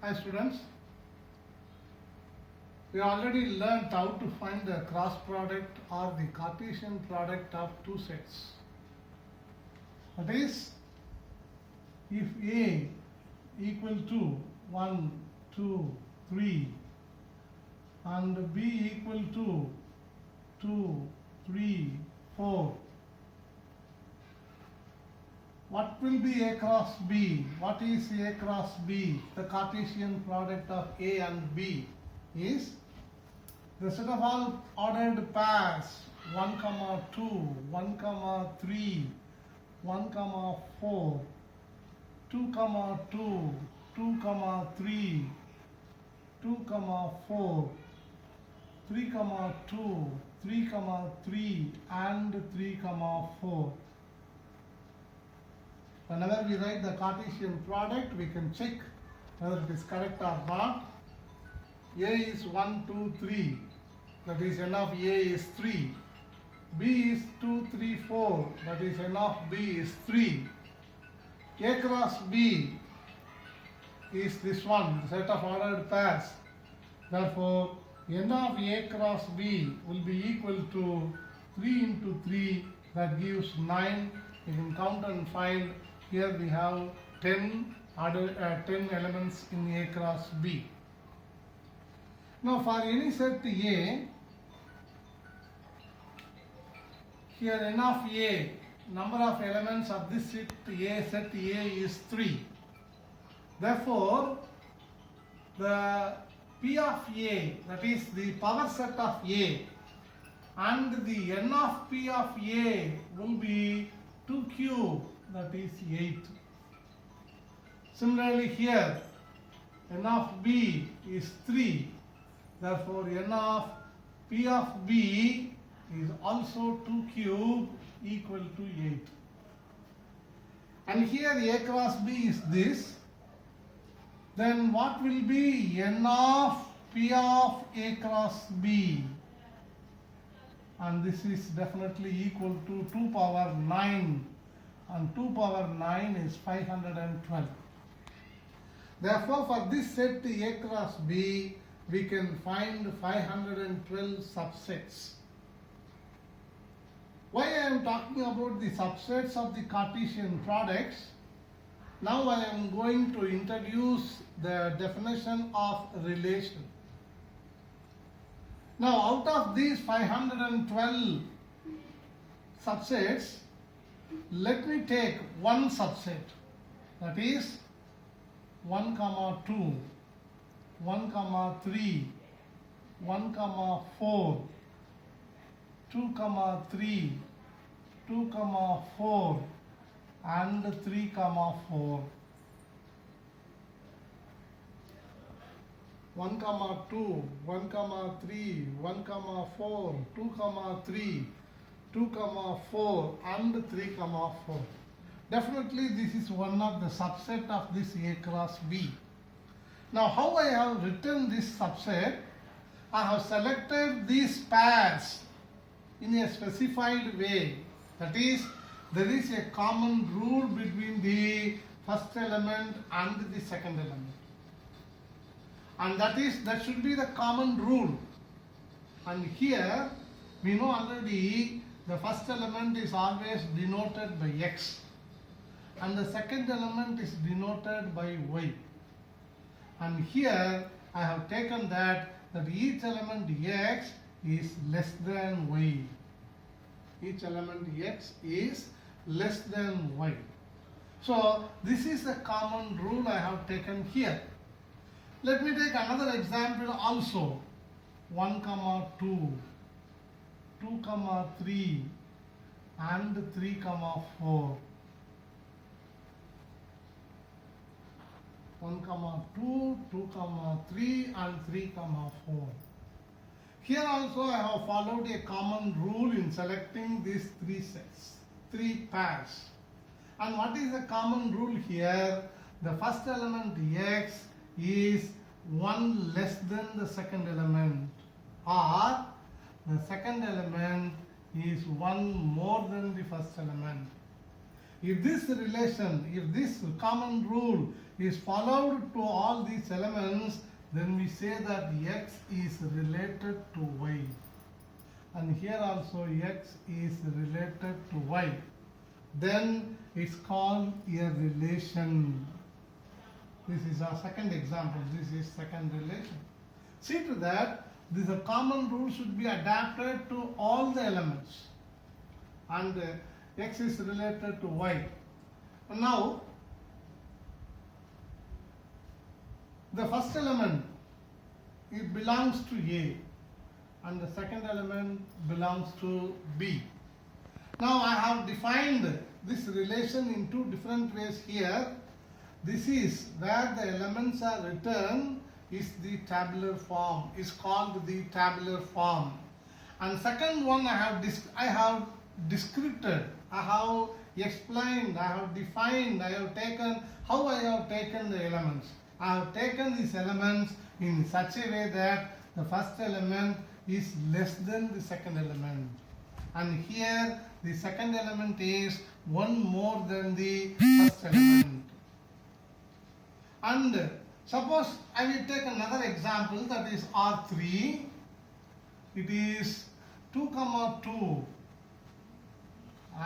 Hi students, we already learned how to find the cross product or the Cartesian product of two sets. That is, if A equal to 1, 2, 3 and B equal to 2, 3, 4, what will be A cross B? What is A cross B? The Cartesian product of A and B is the set of all ordered pairs 1, 2, 1, 3, 1, 4, 2, 2, 2, 3, 2, 4, 3, 2, 3, 3 and 3, 4. Whenever we write the Cartesian product, we can check whether it is correct or not. A is 1, 2, 3. That is n of A is 3. B is 2, 3, 4. That is n of B is 3. A cross B is this one, the set of ordered pairs. Therefore, n of A cross B will be equal to 3 into 3. That gives 9. You can count and find. Here we have 10 elements in A cross B. Now for any set A, here n of A, number of elements of this set A is 3. Therefore, the P of A, that is the power set of A, and the n of P of A will be 2 cube, that is 8. Similarly here, n of B is 3. Therefore, n of P of B is also 2 cube equal to 8. And here A cross B is this. Then what will be n of P of A cross B? And this is definitely equal to 2 power 9. And 2 power 9 is 512. Therefore, for this set A cross B, we can find 512 subsets. Why I am talking about the subsets of the Cartesian products? Now I am going to introduce the definition of relation. Now out of these 512 subsets, let me take one subset, that is 1, 2, 1, 3, 1, 4, 2, 3, 2, 4 and 3, 4. 1, 2, 1, 3, 1, 4, 2, 3, 2, 4 and 3, 4. Definitely this is one of the subset of this A cross B. Now how I have written this subset? I have selected these pairs in a specified way. That is, there is a common rule between the first element and the second element. And that should be the common rule. And here we know already the first element is always denoted by X and the second element is denoted by Y. And here I have taken that each element X is less than Y. Each element X is less than Y. So this is a common rule I have taken here. Let me take another example also. 1, 2, 2, 3 and 3, 4. 1, 2, 2, 3 and 3, 4. Here also I have followed a common rule in selecting these three sets, three pairs. And what is the common rule here? The first element X is 1 less than the second element, or the second element is 1 more than the first element. If this relation, if this common rule is followed to all these elements, then we say that x is related to y. And here also x is related to y. Then it's called a relation. This is our second example. This is second relation. See to that, this a common rule should be adapted to all the elements. And x is related to y. Now, the first element, it belongs to A, and the second element belongs to B. Now I have defined this relation in two different ways here. This is where the elements are written is the tabular form, is called the tabular form. And second one I have descripted, I have explained, I have defined, I have taken, how I have taken the elements. I have taken these elements in such a way that the first element is less than the second element. And here the second element is one more than the first element. And suppose I will take another example, that is R3. It is 2, 2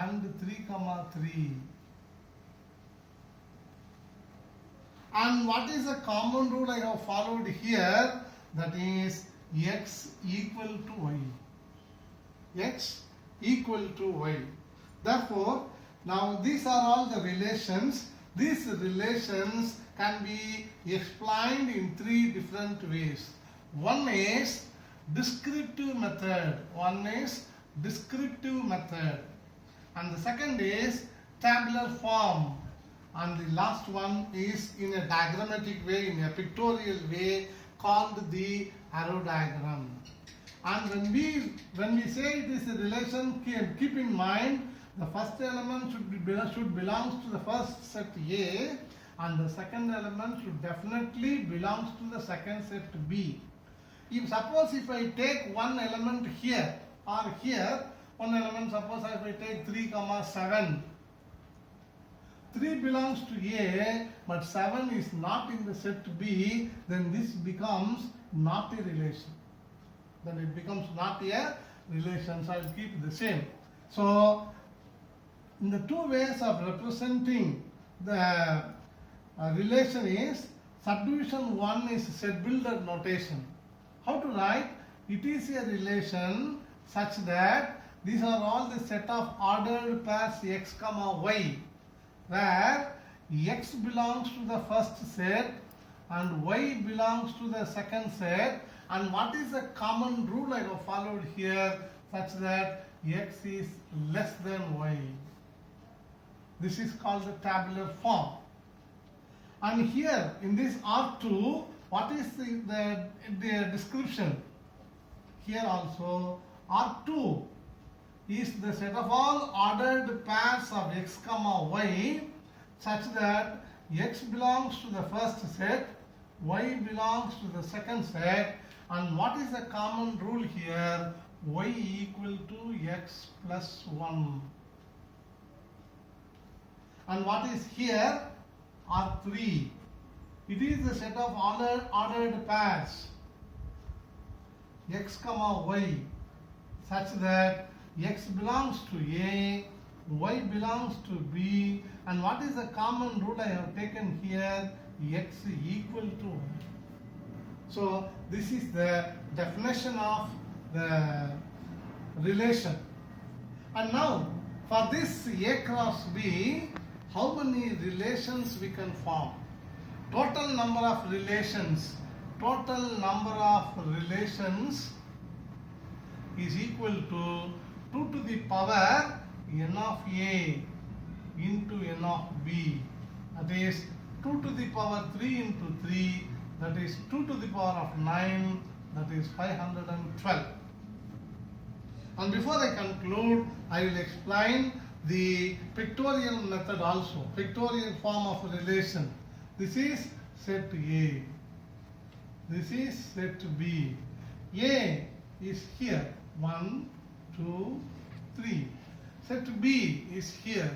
and 3, 3. And what is the common rule I have followed here? That is x equal to y. X equal to y. Therefore, now these are all the relations. These relations can be explained in three different ways. One is descriptive method. One is descriptive method. And the second is tabular form. And the last one is in a diagrammatic way, in a pictorial way, called the arrow diagram. And when we say it is a relation, keep in mind the first element should belongs to the first set A, and the second element should definitely belongs to the second set B. If suppose if I take one element here or here, one element, suppose if I take 3, 7. 3 belongs to A, but 7 is not in the set B, then this becomes not a relation. Then it becomes not a relation, so I will keep the same. So, in the two ways of representing the relation is, subdivision 1 is set builder notation. How to write? It is a relation such that these are all the set of ordered pairs x, y, where x belongs to the first set and y belongs to the second set, and what is the common rule I have followed here such that x is less than y. This is called the tabular form. And here in this R2, what is the description? Here also R2 is the set of all ordered pairs of x, y such that x belongs to the first set, y belongs to the second set, and what is the common rule here? Y equal to x plus 1. And what is here? R3. It is the set of ordered pairs x, y such that x belongs to A, y belongs to B, and what is the common rule I have taken here? X equal to y. So this is the definition of the relation. And now for this A cross B, how many relations we can form? Total number of relations is equal to 2 to the power n of A into n of B. That is 2 to the power 3 into 3, that is 2 to the power of 9, that is 512. And before I conclude, I will explain the pictorial method also, pictorial form of relation. This is set A. This is set B. A is here, 1, 2, 3. Set B is here,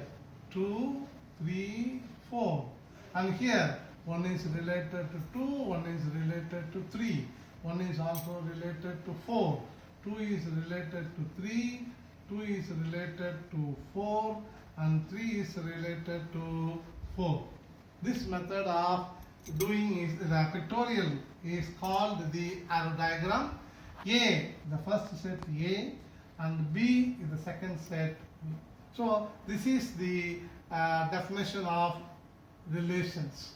2, 3, 4. And here 1 is related to 2, 1 is related to 3, 1 is also related to 4, 2 is related to 3, 2 is related to 4, and 3 is related to 4. This method of doing is the pictorial is called the arrow diagram. A, the first set A, and B is the second set. So this is the definition of relations.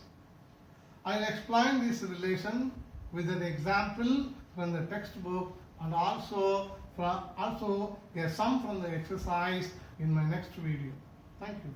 I will explain this relation with an example from the textbook and also a sum from the exercise in my next video. Thank you.